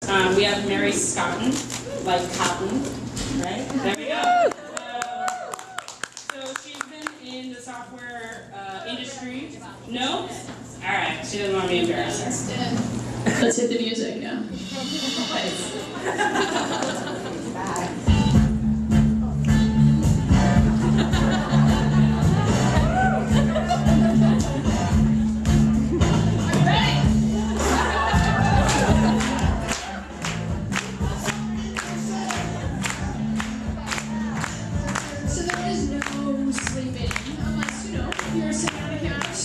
We have Mary Scotton, like cotton, right? There we go. So she's been in the software industry. No? All right, she doesn't want me to embarrass her. Let's hit the music, yeah.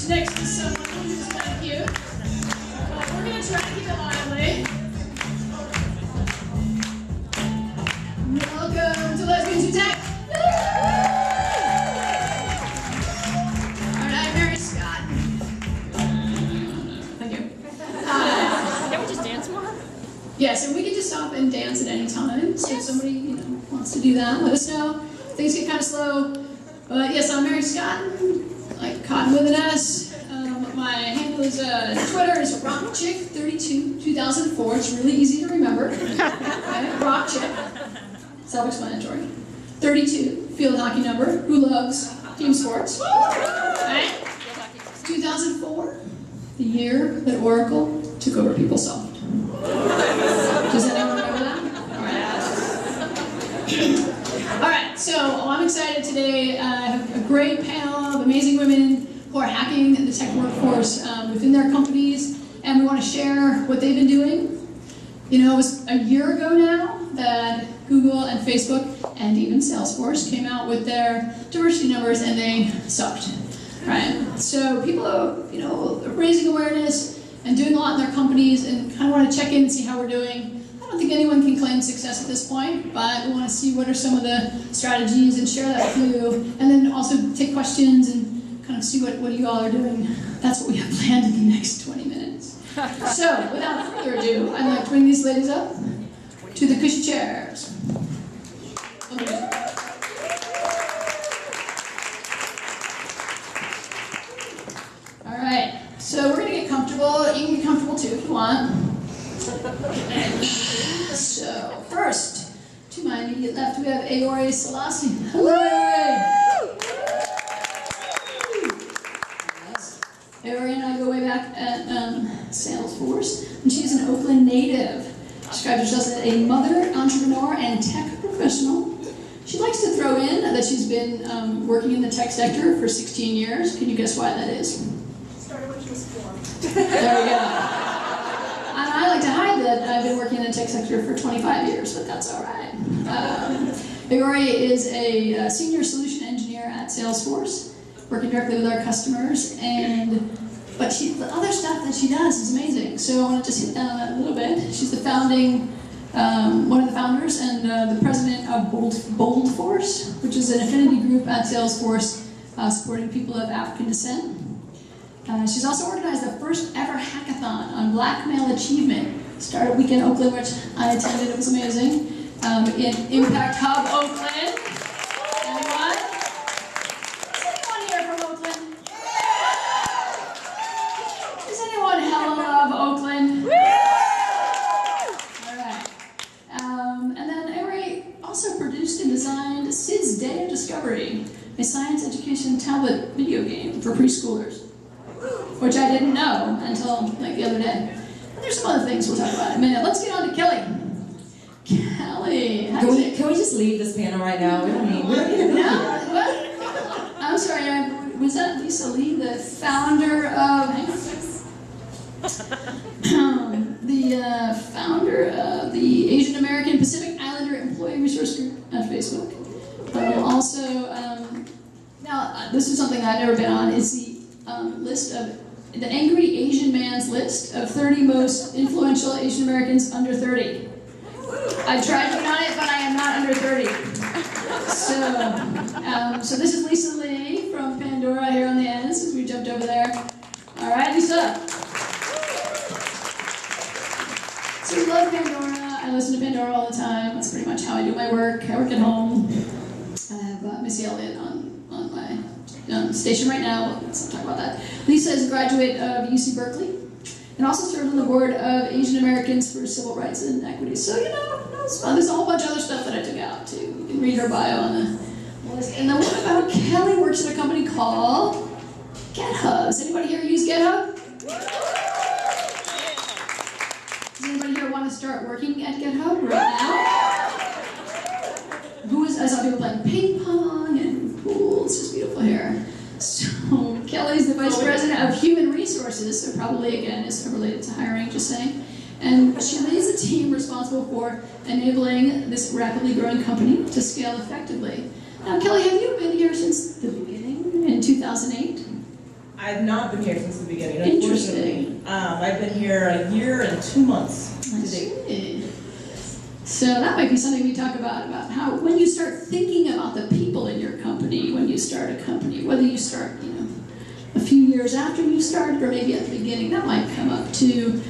Next to someone who's kind of cute. But we're going to try to keep it lively. Welcome to Lesbians Who Tech. Alright, I'm Mary Scott. Thank you. Can we just dance more? Yes, and we can just stop and dance at any time. So if somebody wants to do that, let us know. Things get kind of slow. But yes, I'm Mary Scott. Like Cotton with an S. My handle is Twitter is rockchick32 2004. It's really easy to remember. Okay? Rockchick, self-explanatory. 32, field hockey number. Who loves team sports? Right? 2004, the year that Oracle took over PeopleSoft. Does anyone remember that? All right. All right. So I'm excited today. I have a great panel of amazing women who are hacking the tech workforce within their companies, and we want to share what they've been doing. You know, it was a year ago now that Google and Facebook and even Salesforce came out with their diversity numbers, and they sucked, right? So people are, raising awareness and doing a lot in their companies, and kind of want to check in and see how we're doing. I don't think anyone can claim success at this point, but we want to see what are some of the strategies and share that with you, and then also take questions and kind of see what you all are doing. That's what we have planned in the next 20 minutes. So, without further ado, I'd like to bring these ladies up to the cushy chairs. Okay. All right, so we're going to get comfortable. You can get comfortable too if you want. So, first, to my immediate left, we have Ayori Selassie. Hello, Ayori! Ayori and I go way back at Salesforce, and she's an Oakland native. She describes herself as a mother, entrepreneur, and tech professional. She likes to throw in that she's been working in the tech sector for 16 years. Can you guess why that is? Started when she was 4. There we go. And I like to hide that I've been working in the tech sector for 25 years, but that's all right. Ayori is a senior solution engineer at Salesforce, working directly with our customers, but the other stuff that she does is amazing. So I want to just hit down on that a little bit. She's the one of the founders and the president of Bold Force, which is an affinity group at Salesforce supporting people of African descent. She's also organized the first ever hackathon on black male achievement. Started a week in Oakland, which I attended. It was amazing. In Impact Hub, Oakland. Anyone? Is anyone here from Oakland? Does anyone hella love Oakland? All right. And then Ayori also produced and designed Sid's Day of Discovery, a science education tablet video game for preschoolers, which I didn't know until the other day. And there's some other things we'll talk about in a minute. Let's get on to Kelli. Kelli, can we just leave this panel right now? We don't need to what? I'm sorry, was that Lisa Lee, the founder of the Asian American Pacific Islander Employee Resource Group at Facebook. Now this is something I've never been on, is the list of the Angry Asian Man's list of 30 most influential Asian Americans under 30. I tried to get on it, but I am not under 30. So this is Lisa Lee from Pandora here on the end, since we jumped over there. All right, Lisa. So we love Pandora. I listen to Pandora all the time. That's pretty much how I do my work. I work at home. I have Missy Elliott on my station right now. Let's not talk about that. Lisa is a graduate of UC Berkeley and also served on the board of Asian Americans for Civil Rights and Equity. So, you know, it's fun. There's a whole bunch of other stuff that I took out too. You can read her bio on the list. And then what about Kelli works at a company called GitHub. Does anybody here use GitHub? Does anybody here want to start working at GitHub right now? I saw people playing ping pong and pool. It's just beautiful hair. So Kelli's the Vice President of Human Resources, so probably again is related to hiring, just saying. And she leads a team responsible for enabling this rapidly growing company to scale effectively. Now, Kelli, have you been here since the beginning, in 2008? I've not been here since the beginning, unfortunately. Interesting. I've been here a year and 2 months to date. So that might be something we talk about how when you start thinking about the people in your company, when you start a company, whether you start, you know, a few years after you started or maybe at the beginning, that might come up too.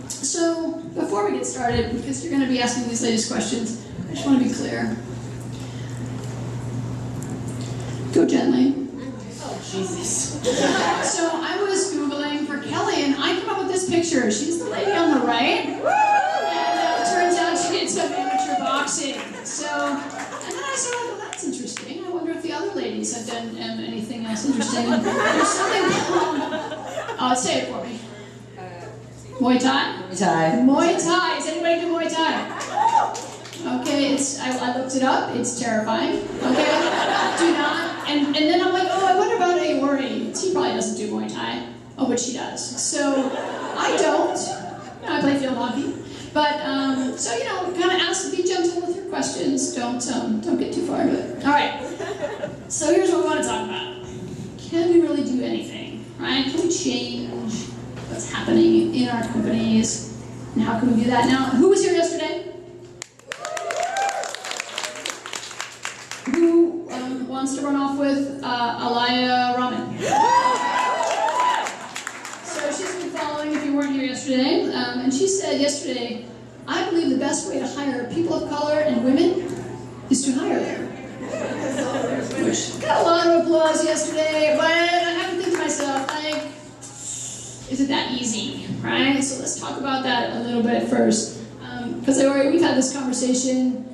So before we get started, because you're going to be asking these ladies questions, I just want to be clear. Go gently. Oh, Jesus. So I was Googling for Kelli and I came up with this picture. She's the lady on the right. And it turns out she did some amateur boxing. So, and then I said, well, that's interesting. I wonder if the other ladies have done anything else interesting. There's something called, say it for me. Muay Thai? Muay Thai. Muay Thai. Does anybody do Muay Thai? Okay, I looked it up. It's terrifying. Okay, do not. And then I'm like, oh, I wonder about Ayori. She probably doesn't do Muay Thai. Oh, but she does. So I don't. I play field hockey. But so you know, kind of ask to be gentle with your questions. Don't get too far into it. All right. So here's what we want to talk about. Can we really do anything? Right? Can we change what's happening in our companies? And how can we do that? Now, who was here yesterday? Who wants to run off with Alaya Raman? So she's been following if you weren't here yesterday. And she said yesterday, I believe the best way to hire people of color and women is to hire them. Which got a lot of applause yesterday, but I have to think to myself, like, is it that easy, right? So let's talk about that a little bit first. Because we've had this conversation.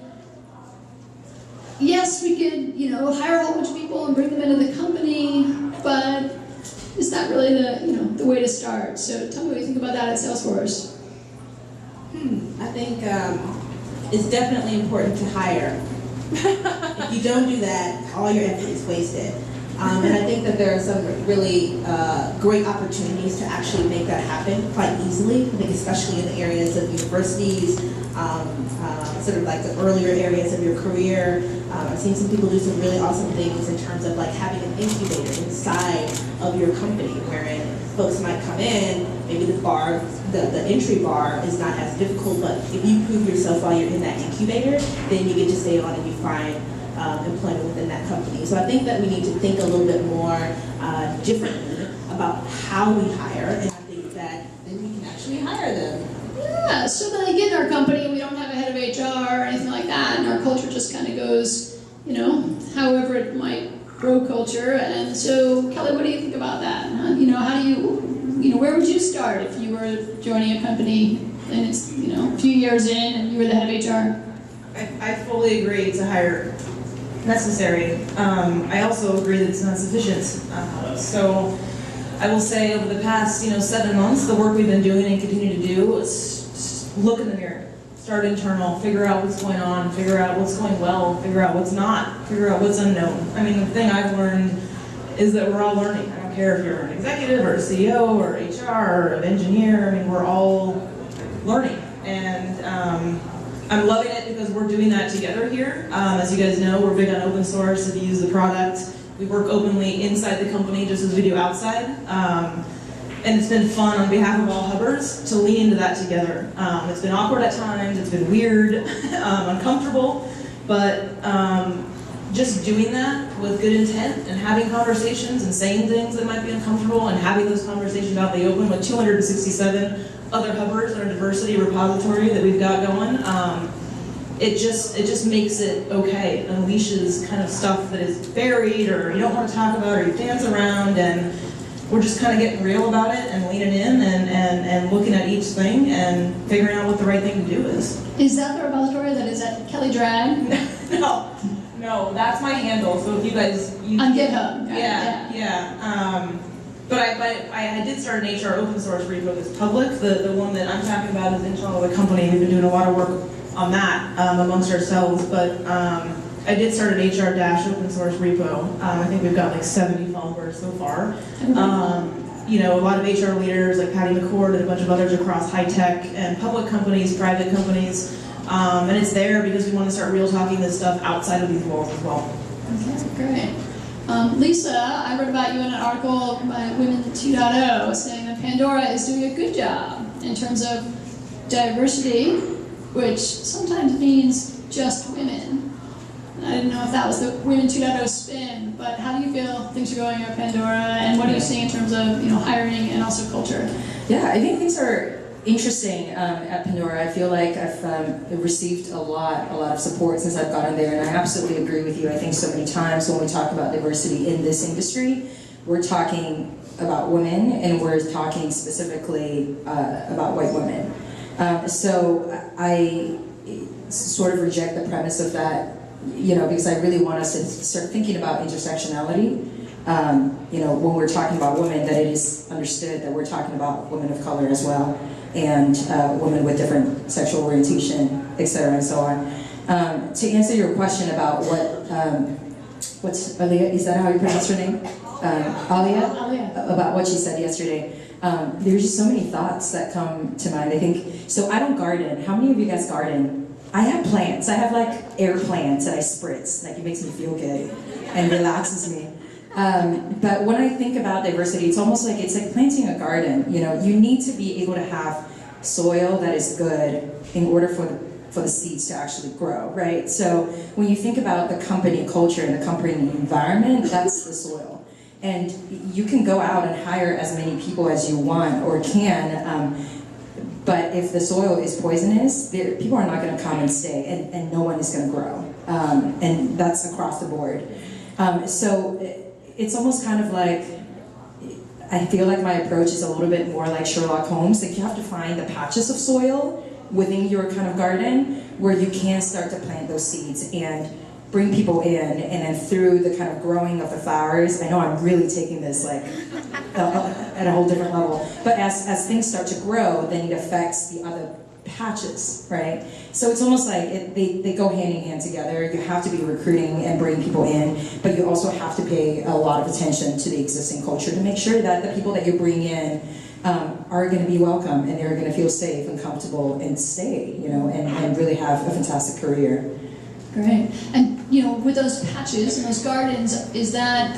Yes, we could, you know, hire a whole bunch of people and bring them into the company, but is that really the way to start? So tell me what you think about that at Salesforce. I think it's definitely important to hire. If you don't do that, all your effort is wasted. And I think that there are some really great opportunities to actually make that happen quite easily. I think especially in the areas of universities, sort of like the earlier areas of your career. I've seen some people do some really awesome things in terms of like having an incubator inside of your company, wherein folks might come in, maybe the entry bar is not as difficult, but if you prove yourself while you're in that incubator, then you get to stay on and you find employment within that company. So I think that we need to think a little bit more differently about how we hire, and I think that then we can actually hire them. Yeah, so then again, in our company, we don't have a head of HR or anything like that, and our culture just kind of goes, you know, however it might grow culture. And so, Kelli, what do you think about that? You know, how do you know, where would you start if you were joining a company and it's, you know, a few years in and you were the head of HR? I fully agree to hire necessary. I also agree that it's not sufficient. So I will say over the past 7 months, the work we've been doing and continue to do is just look in the mirror, start internal, figure out what's going on, figure out what's going well, figure out what's not, figure out what's unknown. I mean, the thing I've learned is that we're all learning. I don't care if you're an executive or a CEO or HR or an engineer. I mean, we're all learning. And I'm loving it because we're doing that together here. As you guys know, we're big on open source. If you use the product, we work openly inside the company just as we do outside. And it's been fun on behalf of all Hubbers to lean into that together. It's been awkward at times, it's been weird, uncomfortable, but just doing that with good intent and having conversations and saying things that might be uncomfortable and having those conversations out in the open with 267 other Hubbers in our diversity repository that we've got going, it just makes it okay. It unleashes kind of stuff that is buried or you don't want to talk about or you dance around, and we're just kind of getting real about it and leaning in and looking at each thing and figuring out what the right thing to do is. Is that the repository that is at Kelli Drag? No, that's my handle. So if you guys on GitHub. Yeah. But I did start an HR open source repo that's public. The one that I'm talking about is internal to the company. We've been doing a lot of work on that amongst ourselves. But I did start an HR open source repo. I think we've got like 70 followers so far. You know, a lot of HR leaders like Patty McCord and a bunch of others across high tech and public companies, private companies. And it's there because we want to start real talking this stuff outside of these walls as well. Okay, great. Lisa, I read about you in an article by Women 2.0 saying that Pandora is doing a good job in terms of diversity, which sometimes means just women. I didn't know if that was the Women 2.0 spin, but how do you feel things are going at Pandora, and what are you seeing in terms of hiring and also culture? Yeah, I think things are interesting at Pandora. I feel like I've received a lot of support since I've gotten there, and I absolutely agree with you. I think so many times when we talk about diversity in this industry, we're talking about women, and we're talking specifically about white women. So I sort of reject the premise of that, because I really want us to start thinking about intersectionality. When we're talking about women, that it is understood that we're talking about women of color as well, and women with different sexual orientation, et cetera, and so on. To answer your question about what's Aliyah, is that how you pronounce her name? Aliyah? About what she said yesterday. There's just so many thoughts that come to mind. I think, so I don't garden. How many of you guys garden? I have plants. I have like air plants that I spritz. Like it makes me feel good and relaxes me. But when I think about diversity, it's almost like it's like planting a garden. You need to be able to have soil that is good in order for the seeds to actually grow, right? So when you think about the company culture and the company environment, that's the soil. And you can go out and hire as many people as you want or can, but if the soil is poisonous, people are not going to come and stay, and no one is going to grow. And that's across the board. So it's almost kind of like, I feel like my approach is a little bit more like Sherlock Holmes. Like you have to find the patches of soil within your kind of garden where you can start to plant those seeds and bring people in, and then through the kind of growing of the flowers. I know I'm really taking this like at a whole different level, but as things start to grow, then it affects the other patches, right? So it's almost like they go hand in hand together. You have to be recruiting and bringing people in, but you also have to pay a lot of attention to the existing culture to make sure that the people that you bring in are going to be welcome, and they're going to feel safe and comfortable and stay, and really have a fantastic career. Great. And with those patches and those gardens, is that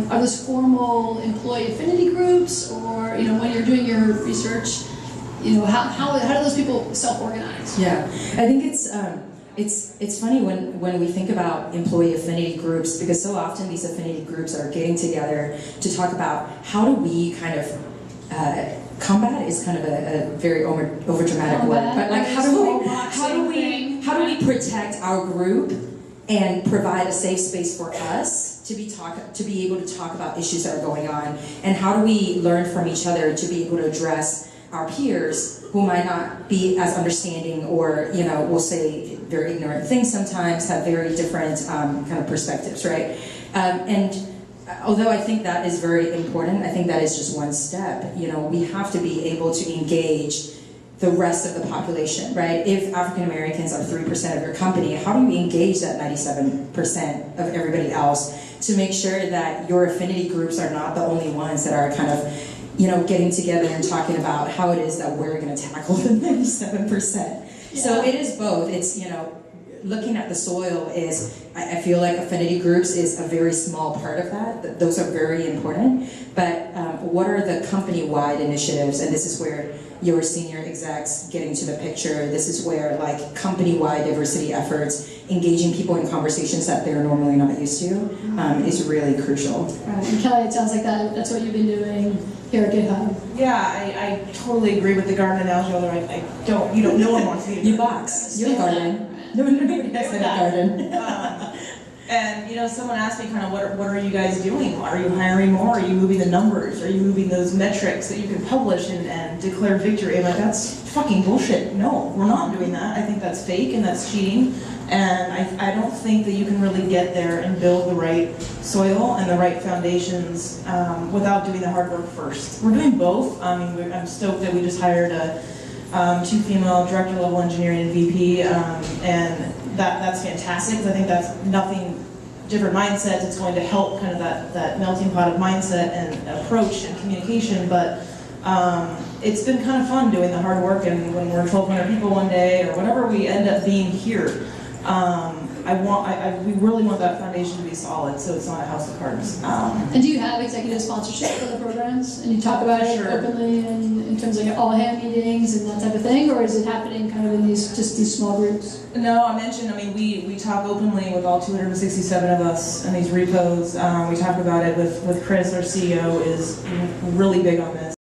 are those formal employee affinity groups, or when you're doing your research, how do those people self-organize? Yeah, I think it's funny when we think about employee affinity groups, because so often these affinity groups are getting together to talk about how do we kind of combat is kind of a very overdramatic word, but like how do we protect our group and provide a safe space for us to be able to talk about issues that are going on, and how do we learn from each other to be able to address our peers who might not be as understanding, or will say very ignorant things sometimes, have very different kind of perspectives, right? And although I think that is very important, I think that is just one step. We have to be able to engage the rest of the population, right? If African Americans are 3% of your company, how do you engage that 97% of everybody else to make sure that your affinity groups are not the only ones that are kind of getting together and talking about how it is that we're going to tackle the 97%. Yeah. So it is both. It's, looking at the soil is, I feel like affinity groups is a very small part of that. Those are very important. But what are the company-wide initiatives? And this is where your senior execs getting to the picture. This is where like company-wide diversity efforts, engaging people in conversations that they're normally not used to, is really crucial. Right. And Kelli, it sounds like that's what you've been doing here at GitHub. Yeah, I totally agree with the garden analogy, although I don't, no one wants to be a You box. You're a garden. No, nobody has a garden. And someone asked me kind of, what are you guys doing? Are you hiring more? Are you moving the numbers? Are you moving those metrics that you can publish and declare victory? I'm like, that's fucking bullshit. No, we're not doing that. I think that's fake and that's cheating. And I don't think that you can really get there and build the right soil and the right foundations without doing the hard work first. We're doing both. I mean, I'm stoked that we just hired 2 female director level engineering and VP, and that's fantastic, because I think that's nothing different mindsets. It's going to help kind of that melting pot of mindset and approach and communication, but it's been kind of fun doing the hard work, and when we're 1,200 people one day, or whatever we end up being here, we really want that foundation to be solid, so it's not a house of cards. And do you have executive sponsorship for the programs? And you talk about it openly in terms of like all hand meetings and that type of thing, or is it happening kind of in these small groups? No, I mean, we talk openly with all 267 of us in these repos. We talk about it with Chris, our CEO, is really big on this.